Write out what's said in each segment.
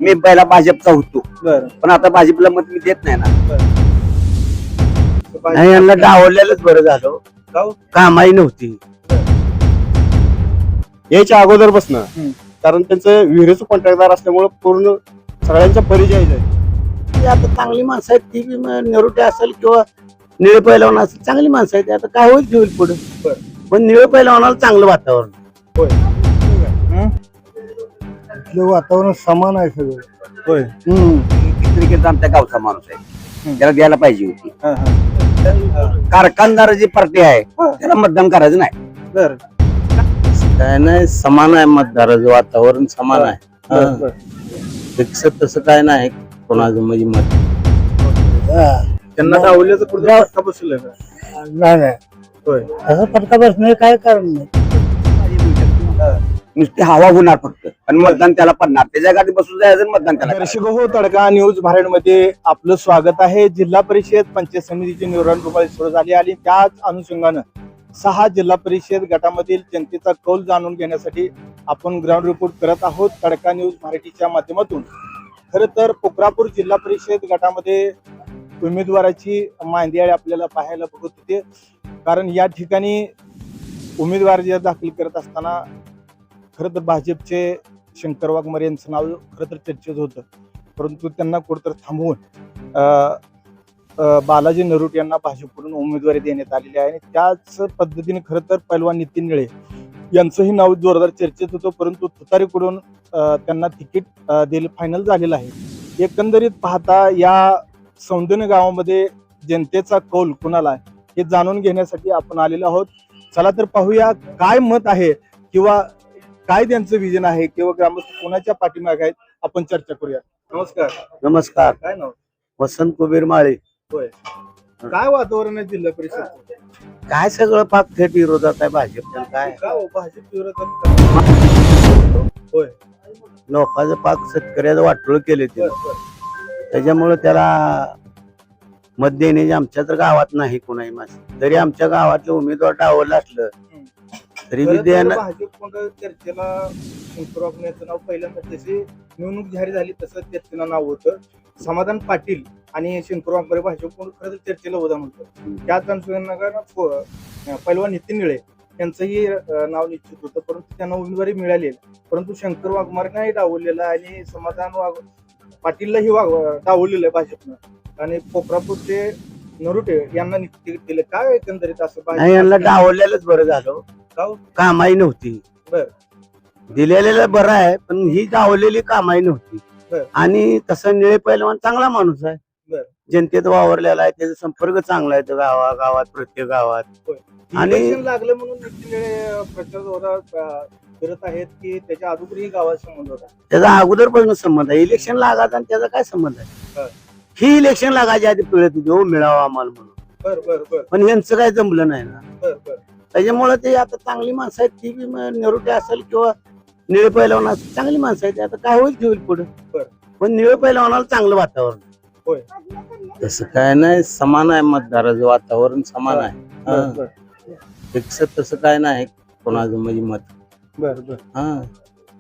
मी पहिला भाजपचा होतो, बरं पण आता भाजपला मत मी देत नाही ना. बरं. नाही, यांना डावललेलंच बरं झालं, गाव कामाई नव्हती. याच्या अगोदर बसणं, हम्म. कारण त्यांचं विहिरीचं कॉन्ट्रॅक्टदार असल्यामुळे पूर्ण सगळ्यांचा परिचय आहे. ती आता चांगली माणसं आहेत, ती बी नेरुटे असेल किंवा निळे पैलवान असेल, चांगली माणसं आहेत. आता काय होईल ते होईल पुढे. बरं. पण निळे पैलवानाला चांगलं वातावरण. होय. हं? इथलं वातावरण समान आहे सगळं. होय. किती आमच्या गावचा माणूस आहे, त्याला द्यायला पाहिजे होती. हं, हं. कारखानदार जी पार्टी आहे त्याला मतदान करायचं नाही. बरं. काय नाही, समान आहे मतदाराचं वातावरण, समान आहे. बरं, बरं. फिक्स तसं काय नाही कोणाचं म्हणजे मत. त्यांना डावल्याचं पुढे फटका बसलाय का? नाही होय. असं फटका बसणे काय कारण नाही. नुसती हवा होणार फक्त, आणि मतदान त्याला पडणार. त्याच्या गाडी बसून जायचं आणि मतदान त्याला करायचं. दर्शक हो, तडका न्यूज भारतमध्ये आपलं स्वागत आहे. जिल्हा परिषद पंचायत समितीची निवडणूक सुरू झाली आणि त्याच अनुषंगानं 6 जिल्हा परिषद गटामधील जनतेचा कौल जाणून घेण्यासाठी आपण ग्राउंड रिपोर्ट करत आहोत तडका न्यूज मराठीच्या माध्यमातून. खरं तर पोखरापूर जिल्हा परिषद गटामध्ये उमेदवाराची मांदियाळी आपल्याला पाहायला बघत होते, कारण या ठिकाणी उमेदवार जे दाखल करत असताना खरं तर भाजपचे शंकर वाघमारे यांचं नाव खरं तर चर्चेत होतं, परंतु त्यांना कुठंतरी थांबवून बालाजी नरोटे यांना भाजपकडून उमेदवारी देण्यात आलेली आहे. आणि त्याच पद्धतीने खरं तर पैलवान नितीन निळे यांचंही नाव जोरदार चर्चेत होतं, परंतु तुतारीकडून त्यांना तिकीट दिलं फायनल झालेलं आहे. एकंदरीत पाहता या सौंदर्य गावामध्ये जनतेचा कौल कुणाला आहे हे जाणून घेण्यासाठी आपण आलेलो आहोत. चला तर पाहूया काय मत आहे किंवा काय त्यांचं विजन आहे किंवा ग्रामस्थ कोणाच्या पाठीमागे आहेत, आपण चर्चा करूया. नमस्कार. नमस्कार. काय नाव? वसंत कुबेर माळे. होय. काय वातावरण आहे जिल्हा परिषद? काय सगळं पाक थेट विरोधात आहे भाजपच्या. काय भाजप विरोधात? होय. लोकांचं पाक शेतकऱ्याचं वाटोळ केले ते, बरं, बरं. त्याच्यामुळे त्याला मत देण्याची आमच्या तर गावात नाही कोणाही माणसं. जरी आमच्या गावातले उमेदवार डावलं असलं तरी बी खरं तर देणं. भाजप कोणत्या चर्चेला शंकर वाघमारेचं नाव पहिल्यांदा जशी निवडणूक जाहीर झाली तसं त्याचं नाव होतं. समाधान पाटील आणि शंकर वाघमारे भाजप कोण खरं तर चर्चेला होता म्हणतो. त्याच अनुषंगानं पैलवान नितीन निळे यांचंही नाव निश्चित होतं, परंतु त्यांना उमेदवारी मिळाली, परंतु शंकर वाघमारेंनाही डावललेलं आणि समाधान पाटीललाही डावललेलं आहे भाजपनं. आणि पोखरापूरचे नरोटे यांना तिकीट दिलं. काय एकंदरीत असं नाही, यांना डावललेलंच बरं झालं, गाव कामाई नव्हती. बर. दिलेलं बरं आहे, पण ही डावलेली कामाई नव्हती. बर. आणि तसं निळे पैलवान चांगला माणूस आहे, बर. जनतेत वावरलेला आहे, त्याचा संपर्क चांगला आहे गावागावात, प्रत्येक गावात. आणि इलेक्शन लागलं म्हणून नितीन निळे प्रचार जोरात करत आहेत की त्याच्या अगोदरही गावात संबंध होता? त्याचा अगोदरपासून संबंध आहे. इलेक्शन लागायचा आणि त्याचा काय संबंध आहे? हा. ही इलेक्शन लागायची आधी पिळत होती, हो मिळावं आम्हाला म्हणून. बर बर बर पण यांचं काय जमलं नाही ना. बर बर. त्याच्यामुळे ते आता चांगली माणसं आहेत, ती बी नेरुटे असेल किंवा निळे पैलवान असेल, चांगली माणसं आहेत. आता काय होईल ते होईल पुढे. बरं. पण निळे पैलवानाला चांगलं वातावरण. होय. तसं काय नाही, समान आहे मतदाराचं वातावरण, समान आहे. बर बर फिक्स तसं काय नाही कोणाचं म्हणजे मत. बर बर. हा.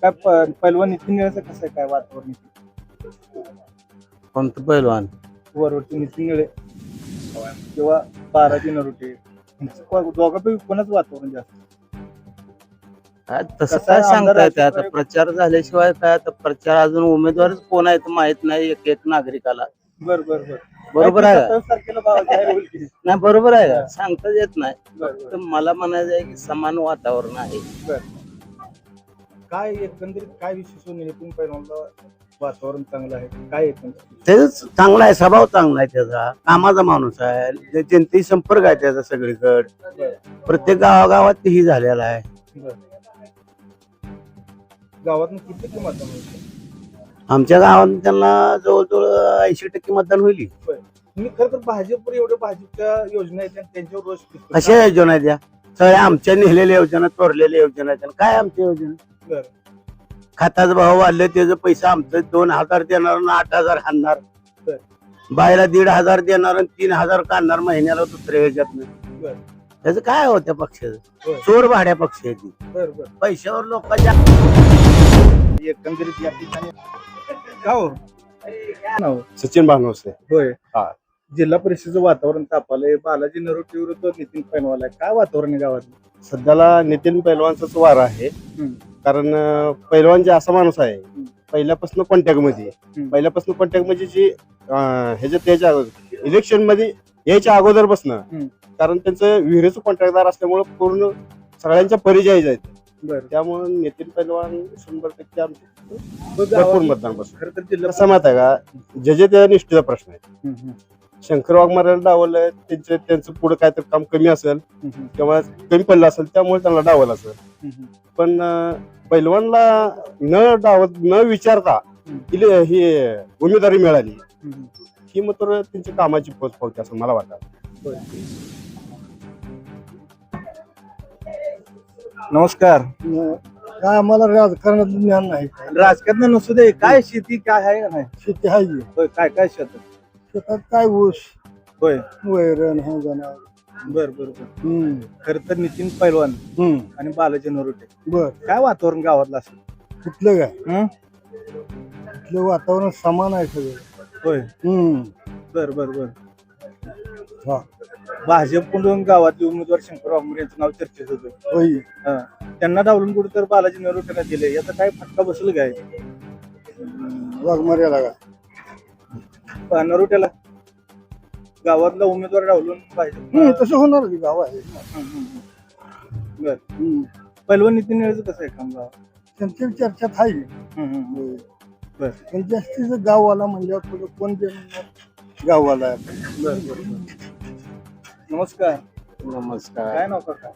काय पैलवान नितीन निळेचं कसं आहे काय वातावरण? कोणतं पैलवान? वरवरती नितीन निळे किंवा बालाजी नरोटे दोघांपैकी कोणाचं वातावरण जास्त? काय तसं कसं काय आहे, सांगता येते आमदार आता. प्रचार झाल्याशिवाय काय आता, प्रचार अजून उमेदवारच कोण आहे माहित नाही एक एक नागरिकाला. बर बर बर. बरोबर आहे का? 27 तारखेला जाहीर होईल की? नाही, बरोबर आहे का? सांगताच येत नाही. बर तर मला म्हणायचं आहे की समान वातावरण आहे. बर. काय एकंदरीत काय विशेष नितीन पैलवानला वातावरण चांगलं आहे काय एकंदरीत? तेच चांगला आहे, स्वभाव चांगला आहे त्याचा, कामाचा माणूस आहे, जनतेशी संपर्क आहे त्याचा सगळीकडे, बर. प्रत्येक गावागावात तेही झालेला आहे. बर. गावातून किती मतदान होईल? आमच्या गावात त्यांना जवळजवळ 80% मतदान होईल. तुम्ही खरं तर भाजपवर एवढ्या भाजपच्या योजना आहेत आणि त्यांच्यावर रोष दिसतो. अशा योजना आहेत त्या सगळ्या आमच्या नेलेल्या योजना, चोरलेल्या योजना आहेत. काय आमच्या योजना? बर. खताचा भाव वाढले, त्याचं पैसा आमचं 2000 देणार आणि 8000 हाणणार. बर. बायला 1500 देणार आणि 3000 काढणार महिन्याला दुसऱ्या ह्याच्यातनं. बर. त्याचं काय हो त्या पक्षाचं? होय. चोर भाड्या पक्ष आहे ती. बर बर. पैशावर लोकांच्या एकंदरीत या ठिकाणी का हो नाव सचिन भानवसे. होय हा. जिल्हा परिषदेचं वातावरण तापालंय. बालाजी नरोटे विरुद्ध नितीन पैलवान आहे. काय वातावरण आहे गावात? सध्याला नितीन पैलवानचाच वार आहे. कारण पैलवान जे असा माणूस आहे पहिल्यापासून कॉन्टॅक्ट मध्ये जी त्याच्या इलेक्शन मध्ये यायच्या अगोदरपासून कारण त्यांचं विहिरीचं कॉन्ट्रॅक्टदार असल्यामुळे पूर्ण सगळ्यांच्या परिचय आहेत. त्यामुळे नितीन पैलवान 100% आमचे भरपूर मतदान बसतो. खरं तर जिल्हा कसं माहित आहे का, जे त्या निष्ठेचा प्रश्न आहे. शंकर वाघमारेला डावलं त्यांचं पुढे काहीतरी काम कमी असेल किंवा कमी पडलं असेल त्यामुळे त्यांना डावलं असेल. पण पैलवानला न विचारता ही उमेदवारी मिळाली ही मात्र त्यांच्या कामाची पोच पावते असं मला वाटतं. नमस्कार. काय आम्हाला राजकारणात ज्ञान नाही. राजकारण नसू दे, काय शेती काय आहे का नाही? शेती आहे होय, काय काय शेतात? शेतात काय ऊस होय, वैरण हा जनावर. बर बर बर. खर तर नितीन पैलवान आणि बालाजी नरोटे बर काय वातावरण गावातलं असेल? कुठलं काय तिथलं वातावरण समान आहे सगळं. होय, बर बर बर. हा. भाजपकडून गावातले उमेदवार शंकर वाघमारे यांचं नाव चर्चेत होतं. होय. त्यांना डावलून कुठे तर बालाजी नरोटेला दिले, याचा काय फटका बसेल काय वाघमार्याला का नरोटेला? गावातला उमेदवार डावलून भाजप तसं होणार की गाव आहे. बर. पैलवान नितीन निळेचं कसं आहे काम गावात? त्यांच्या चर्चेत आहे. बर. पण जास्तीचं गाववाला म्हणल्यावर पुढे कोण गाववाला आहे. बर बर. नमस्कार. नमस्कार. काय नाव काका?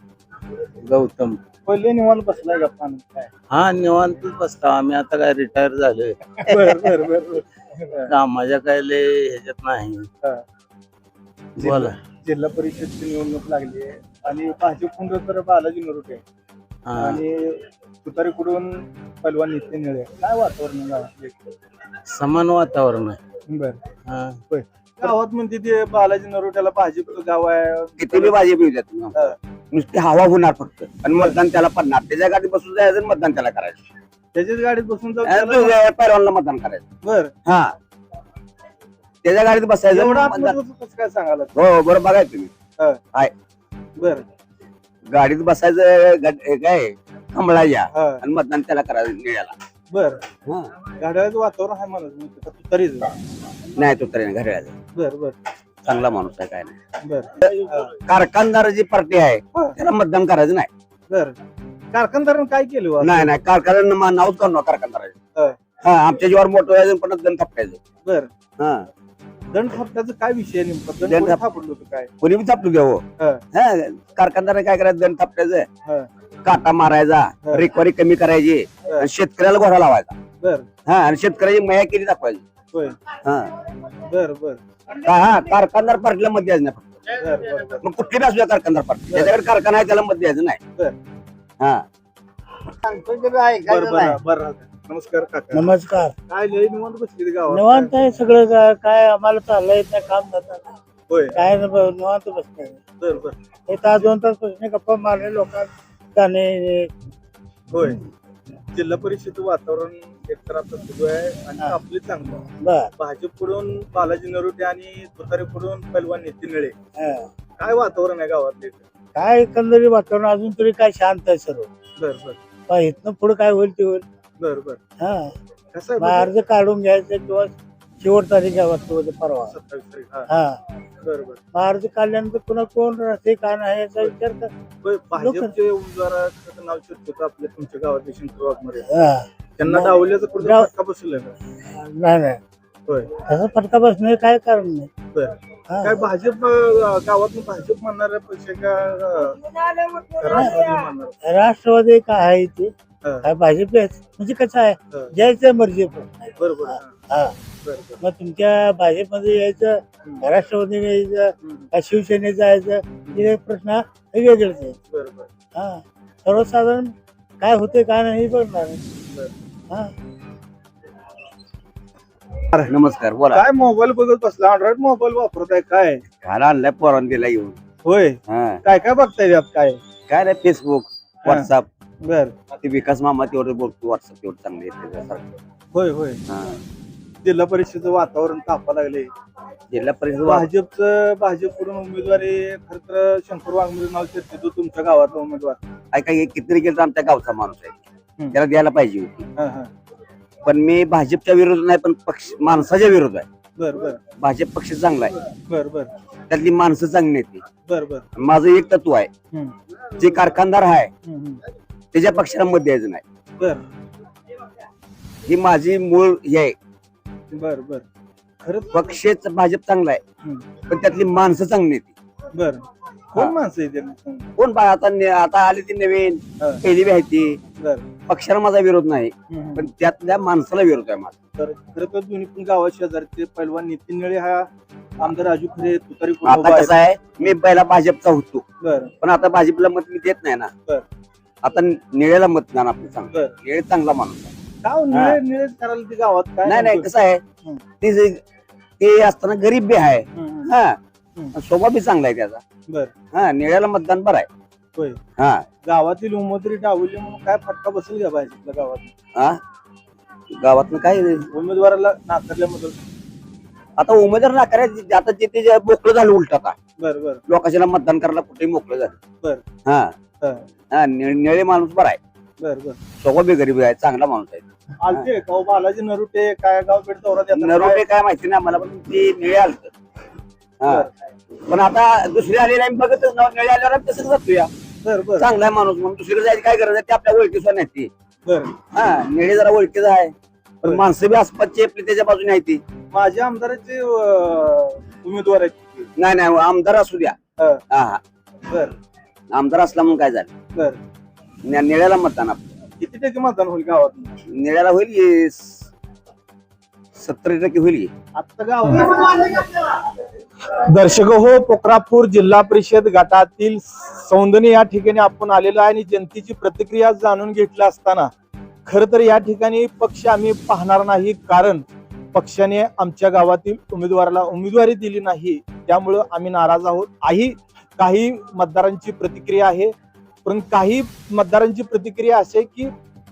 गौतम. पहिले निवांत बसलाय गप्पा काय? हा, निवांतच बसता. आम्ही आता काय रिटायर झालोय. बर बर बर. कामाच्या काय लय ह्याच्यात नाही. बोला. जिल्हा परिषदची निवडणूक लागली आहे आणि भाजपकडून तर बालाजी नरोटे आणि तुतारीकडून पैलवान नितीन निळे. काय वातावरण गावात? समान वातावरण आहे. बर. हा. होय. गावात म्हणते ते बालाजी नरोट्याला भाजपचं गाव आहे. किती बी भाजप येऊ द्यात, नुसती हवा होणार फक्त आणि मतदान त्याला पडणार. त्याच्या गाडीत बसून जायचं आणि मतदान त्याला करायचं. त्याच्याच गाडीत बसून पैलवानला मतदान करायचं. बर. हा, त्याच्या गाडीत बसायचं. एवढं मतदान. आत्मविश्वास कसं काय सांगायला? हो, बरोबर. बघाय तुम्ही आहे बर. गाडीत बसायचं काय कमळाच्या हा. आणि मतदान त्याला करायचं निळ्याला. बर. हा. गाड्याचं वातावरण आहे म्हणत तरीच. नाही, तो तरी घड्याळाचा बर बर. चांगला माणूस आहे, काय नाही. बर. कारखानदार जी पार्टी आहे हा. त्याला मतदान करायचं नाही. बर. कारखानदारांनी काय केलं हो? नाही, कारखान्यांना नावच करू नका कारखानदाराचं. हा. हा, आमच्या जीवावर मोठं व्हायचं पण दंड थापटायचं. बर. हा, दंड थापण्याचा काय विषय नेमका? दंड दंड थापडलं होतं काय? कोणी बी थापटू घ्या. हो, हा. कारखानदाराने काय करायचं, दंड थापटायचं, हा. काटा मारायचा, हा. रिकव्हरी कमी करायची हा. आणि शेतकऱ्याला घोडा लावायचा. बर. हा, आणि शेतकऱ्याची मया केली दाखवायची. होय. हा, बर बर. हा, कारखानदार पार्टीला मत द्यायचं नाही फक्त. बर बर. मग कुठली असू द्या कारखानदार पार्टी, त्याच्याकडे कारखाना आहे त्याला मत द्यायचं नाही. बर. हा. बर बर बर. नमस्कार काका. नमस्कार. काय लय निवांत बसली गावात? निवांत आहे सगळं. काय आम्हाला चाललंय त्या काम जातात. होय. काय निवांत बसतंय. बर बर. हे तास 2 तास बसणे गप्पा मारले लोकांना गाणे. होय. जिल्हा परिषद वातावरण एकतर आता सुरू आहे आणि आपले चांगलं. बर. भाजपकडून बालाजी नरोटे आणि तुतारीकडून पैलवान नितीन निळे. हा. काय वातावरण आहे गावातले? काय एकंदरीत वातावरण अजून तरी काय शांत आहे सर्व. बर बर. इथनं पुढे काय होईल ते होईल. बर बर. हा, कसं मग आहे? अर्ज काढून घ्यायचं किंवा शेवट तारीख आहे वाटतं उद्या परवा. 27 तारीख. हा. हा, बर बर. मग अर्ज काढल्यानंतर पुन्हा कोण राहते काय नाही याचा विचार कर. होय, भाजपचे उमेदवाराचं नाव चर्चेत आपल्या तुमच्या गावातले शंकर वाघमारे. हा. त्यांना डावल्याचं कुठे डाव- फटका बसलेला का? नाही होय. तसं फटका बसणे काय कारण नाही. बर. हा. काय भाजप गावातून भाजप म्हणणाऱ्या पैसे का राष्ट्रवादी म्हणणार? राष्ट्रवादी काय आहे ते हा. काय भाजप म्हणजे कसं आहे हा. द्यायचं मर्जी पण. बरोबर. हा, बर बर. मग तुमच्या भाजपमध्ये यायचं राष्ट्रवादी यायचं का शिवसेनेत जायचं हे प्रश्न हे वेगळेच आहे. बरोबर. हा, सर्वसाधारण काय होते काय नाही हे बघणार. हा. नमस्कार. बोला. काय मोबाईल बघत बसला? अँड्रॉइड मोबाईल वापरत आहे काय? घाला आणलाय पोरांना दिला येऊन. होय. हा, काय काय बघताय यात काय? काय नाही, फेसबुक, व्हॉट्सअप. बर. ते विकास मामा तेवढं बोलतो, व्हॉट्सअप तेवढं चांगले येते त्याच्यासारखं. होय होय. हा. जिल्हा परिषदेचं वातावरण तापा लागले. जिल्हा परिषद भाजपकडून उमेदवारी खर तर शंकर वाघमोरे नाव चर्चेत तुमच्या गावातला उमेदवार. काय किती केलं तर आमच्या गावचा माणूस आहे, त्याला द्यायला पाहिजे होती. हा, हा. पण मी भाजपच्या विरोधात नाही, पण पक्ष माणसाच्या विरोधात आहे. बर बर भाजप पक्ष चांगला आहे, बर बर त्यातली माणसं चांगली आहेत. बर बर माझं एक तत्व आहे, हम्म, जे कारखानदार आहे हम्म, त्याच्या पक्षाला मत द्यायचं नाही. बर ही माझी मूळ हे आहे. बर बर खरंच पक्षच भाजप चांगला आहे, हम्म, पण त्यातली माणसं चांगली आहेत. बर कोण माणसं आहे ते? कोण आता आली ती नवीन हा. पहिली बी आहे ती. बर पक्षाला माझा विरोध नाही, हम्म, पण त्यातल्या माणसाला विरोध आहे माझा. तर खरं तर दोन्ही पण गावात शेजारचे पैलवान नितीन निळे हा आमदार राजू खरे तुतारी कोण आता उभा आहे. कसं आहे, मी पहिला भाजपचा होतो, बर पण आता भाजपला मत मी देत नाही ना. बर. आता निळ्याला मत देणार आपलं चांगलं. बर निळे चांगला माणूस आहे. काय निळे निळेच करायला ते गावात काय नाही नाही, कसं आहे, हम्म. ते असताना गरीब बी आहे, हम्म, हा, हम्म. स्वभाव बी चांगला आहे त्याचा. बर हा, निळ्याला मतदान बरं आहे. होय. हा गावातील उमेदवारी डावली म्हणून काय फटका बसेल का भाजपला गावात? हा, गावातनं काय उमेदवाराला नाकारल्याबद्दल. आता उमेदवार नाकारायचे, आता जिथे जे मोकळं झालं उलट आता बर बर लोकांना मतदान करायला कुठेही मोकळं झालं. बर. हा हा. हा, निळे माणूस बरा आहे, बर बर स्वभाव बी गरीब आहे, चांगला माणूस आहे. आलते का बालाजी नरुटे काय गाव भेट दौरा देतात? नरोटे काय माहिती नाही मला, पण ते निळे आलत. हा, पण आता दुसरी आलेली आम्ही बघतच नाव, निळे आल्यावर आम्ही तसंच जातो या. बर बर चांगला आहे माणूस म्हणून दुसरीकडे जायची काय गरज आहे, ते आपल्या ओळखीचं नाही ती. बर हा, निळे जरा ओळखीचं आहे, पण माणसं बी आसपासची आपली त्याच्या बाजूने आहे ती. माझ्या आमदाराचे उमेदवार आहेत. नाही नाही, आमदार असू द्या. हा. हा हा, बर आमदार असला म्हणून काय झालं, बर निळ्याला मतदान आपलं. किती टक्के मतदान होईल गावात? निळ्याला होईल की 70% होईल की. आता गाव दर्शक हो, पोखरापूर जिल्हा परिषद गटातील सौंदर्य या ठिकाणी आपण आलेलो आहे आणि जनतेची प्रतिक्रिया जाणून घेतली असताना खर तर या ठिकाणी पक्ष आम्ही पाहणार नाही, कारण पक्षाने आमच्या गावातील उमेदवाराला उमेदवारी दिली नाही, त्यामुळं आम्ही नाराज आहोत. काही मतदारांची प्रतिक्रिया आहे, पण काही मतदारांची प्रतिक्रिया अशी आहे की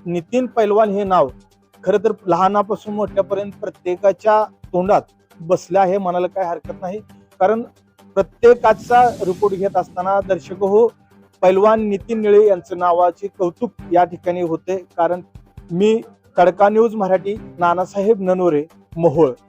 नितीन पैलवान हे नाव खरं तर लहानापासून मोठ्यापर्यंत प्रत्येकाच्या तोंडात बसले आहे, म्हणायला काही हरकत नाही. कारण प्रत्येकाचा रिपोर्ट घेत असताना दर्शक हो, पैलवान नितीन निळे यांचं नावाचे कौतुक या ठिकाणी होते. कारण मी तडका न्यूज मराठी, नानासाहेब ननोरे, मोहोळ.